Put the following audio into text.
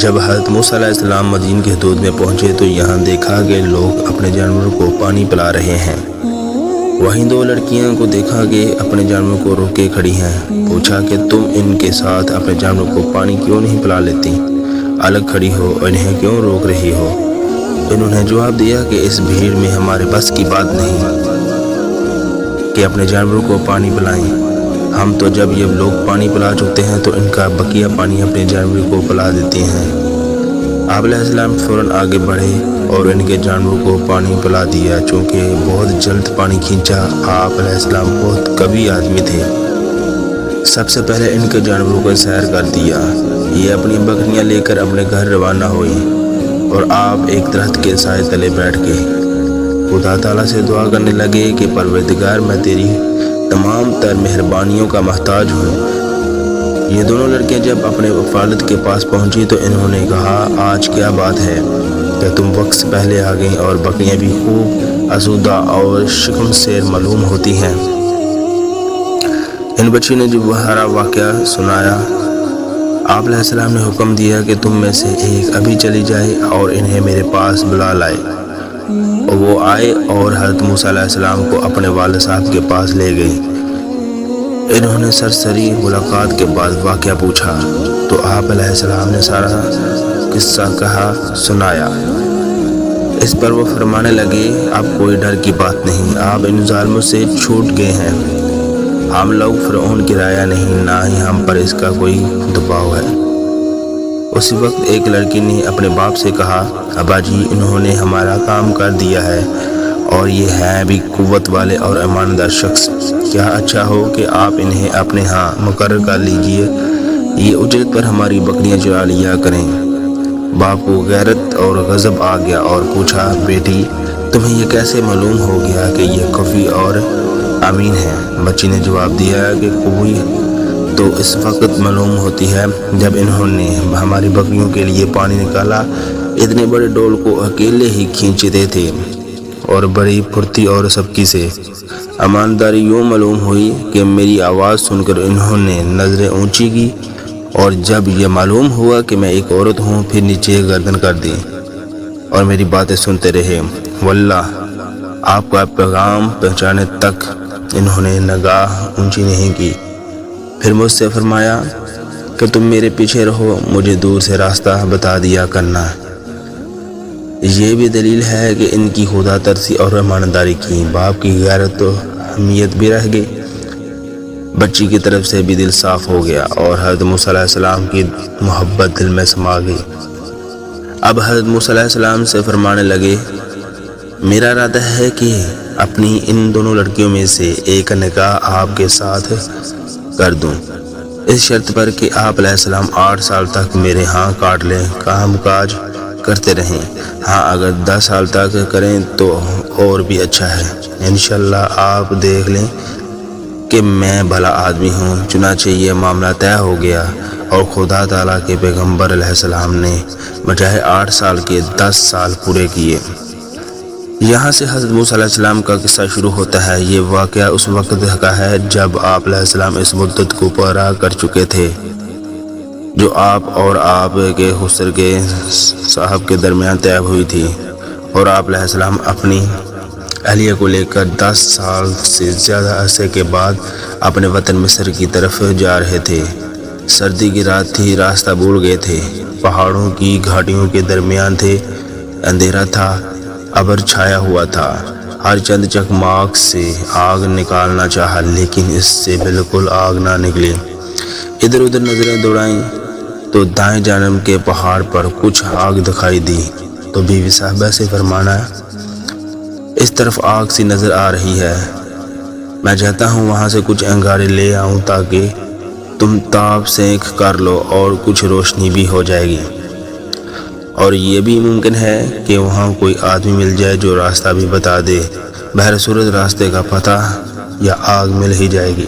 جب حضرت موسیٰ علیہ السلام مدین کی حدود میں پہنچے تو یہاں دیکھا کہ لوگ اپنے جانوروں کو پانی پلا رہے ہیں۔ وہیں دو لڑکیاں کو دیکھا کہ اپنے جانوروں کو روکے کھڑی ہیں۔ پوچھا کہ تم ان کے ساتھ اپنے جانوروں کو پانی کیوں نہیں پلا لیتی؟ الگ کھڑی ہو اور انہیں کیوں روک رہی ہو؟ انہوں نے جواب دیا کہ اس بھیڑ میں ہمارے بس کی بات نہیں کہ اپنے جانوروں کو پانی پلائیں۔ ہم تو جب یہ لوگ پانی پلا چکتے ہیں تو ان کا بقیہ پانی اپنے جانوروں کو پلا دیتے ہیں۔ آپ علیہ السلام فوراً آگے بڑھے اور ان کے جانوروں کو پانی پلا دیا۔ چونکہ بہت جلد پانی کھینچا، آپ علیہ السلام بہت قوی آدمی تھے۔ سب سے پہلے ان کے جانوروں کو سیر کر دیا۔ یہ اپنی بکریاں لے کر اپنے گھر روانہ ہوئی اور آپ ایک درخت کے سائے تلے بیٹھ گئے۔ خدا تعالیٰ سے دعا کرنے لگے کہ پروردگار، میں تیری تمام تر مہربانیوں کا محتاج ہوں۔ یہ دونوں لڑکیاں جب اپنے والد کے پاس پہنچی تو انہوں نے کہا، آج کیا بات ہے کہ تم وقت سے پہلے آ گئیں اور بکریاں بھی خوب آسودہ اور شکم سیر معلوم ہوتی ہیں۔ ان بچی نے جو سارا واقعہ سنایا، آپ علیہ السلام نے حکم دیا کہ تم میں سے ایک ابھی چلی جائے اور انہیں میرے پاس بلا لائے۔ اور وہ آئے اور حضرت موسیٰ علیہ السلام کو اپنے والد صاحب کے پاس لے گئی۔ انہوں نے سرسری ملاقات کے بعد واقعہ پوچھا تو آپ علیہ السلام نے سارا قصہ سنایا۔ اس پر وہ فرمانے لگے، اب کوئی ڈر کی بات نہیں، آپ ان ظالموں سے چھوٹ گئے ہیں۔ ہم لوگ فرعون کی رعایا نہیں، نہ ہی ہم پر اس کا کوئی دباؤ ہے۔ اسی وقت ایک لڑکی نے اپنے باپ سے کہا، ابا جی، انہوں نے ہمارا کام کر دیا ہے اور یہ ہیں بھی قوت والے اور ایماندار شخص۔ کیا اچھا ہو کہ آپ انہیں اپنے ہاں مقرر کر لیجئے، یہ اجرت پر ہماری بکریاں چرا لیا کریں۔ باپ کو غیرت اور غضب آ گیا اور پوچھا، بیٹی، تمہیں یہ کیسے معلوم ہو گیا کہ یہ قوی اور امین ہے؟ بچی نے جواب دیا کہ قوی تو اس وقت معلوم ہوتی ہے جب انہوں نے ہماری بکریوں کے لیے پانی نکالا۔ اتنے بڑے ڈول کو اکیلے ہی کھینچتے تھے اور بڑی پھرتی اور سبکی سے۔ ایمانداری یوں معلوم ہوئی کہ میری آواز سن کر انہوں نے نظریں اونچی کی اور جب یہ معلوم ہوا کہ میں ایک عورت ہوں پھر نیچے گردن کر دی اور میری باتیں سنتے رہے۔ واللہ آپ کا پیغام پہنچانے تک انہوں نے نگاہ اونچی نہیں کی۔ پھر مجھ سے فرمایا کہ تم میرے پیچھے رہو، مجھے دور سے راستہ بتا دیا کرنا۔ یہ بھی دلیل ہے کہ ان کی خدا ترسی اور ایمانداری کی۔ باپ کی غیرت و حمیت بھی رہ گئی، بچی کی طرف سے بھی دل صاف ہو گیا اور حضرت موسیٰ علیہ السلام کی محبت دل میں سما گئی۔ اب حضرت موسیٰ علیہ السلام سے فرمانے لگے، میرا ارادہ ہے کہ اپنی ان دونوں لڑکیوں میں سے ایک نکاح آپ کے ساتھ کر دوں، اس شرط پر کہ آپ علیہ السلام 8 سال تک میرے ہاں کاٹ لیں، کام کاج کرتے رہیں۔ ہاں اگر 10 سال تک کریں تو اور بھی اچھا ہے، انشاءاللہ آپ دیکھ لیں کہ میں بھلا آدمی ہوں۔ چنانچہ یہ معاملہ طے ہو گیا اور خدا تعالیٰ کے پیغمبر علیہ السلام نے بجائے 8 سال کے 10 سال پورے کیے۔ یہاں سے حضرت موسیٰ علیہ السلام کا قصہ شروع ہوتا ہے۔ یہ واقعہ اس وقت کا ہے جب آپ علیہ السلام اس مدت کو پورا کر چکے تھے جو آپ اور آپ کے خسر کے صاحب کے درمیان طے ہوئی تھی، اور آپ علیہ السلام اپنی اہلیہ کو لے کر 10 سال سے زیادہ عرصے کے بعد اپنے وطن مصر کی طرف جا رہے تھے۔ سردی کی رات تھی، راستہ بھول گئے تھے، پہاڑوں کی گھاٹیوں کے درمیان تھے، اندھیرا تھا، ابر چھایا ہوا تھا۔ ہر چند چکماک سے آگ نکالنا چاہا لیکن اس سے بالکل آگ نہ نکلی۔ ادھر ادھر نظریں دوڑائیں تو دائیں جانب کے پہاڑ پر کچھ آگ دکھائی دی تو بیوی صاحبہ سے فرمانا، اس طرف آگ سی نظر آ رہی ہے، میں چاہتا ہوں وہاں سے کچھ انگارے لے آؤں تاکہ تم تاپ سینک کر لو اور کچھ روشنی بھی ہو جائے گی، اور یہ بھی ممکن ہے کہ وہاں کوئی آدمی مل جائے جو راستہ بھی بتا دے، بہر صورت راستے کا پتہ یا آگ مل ہی جائے گی۔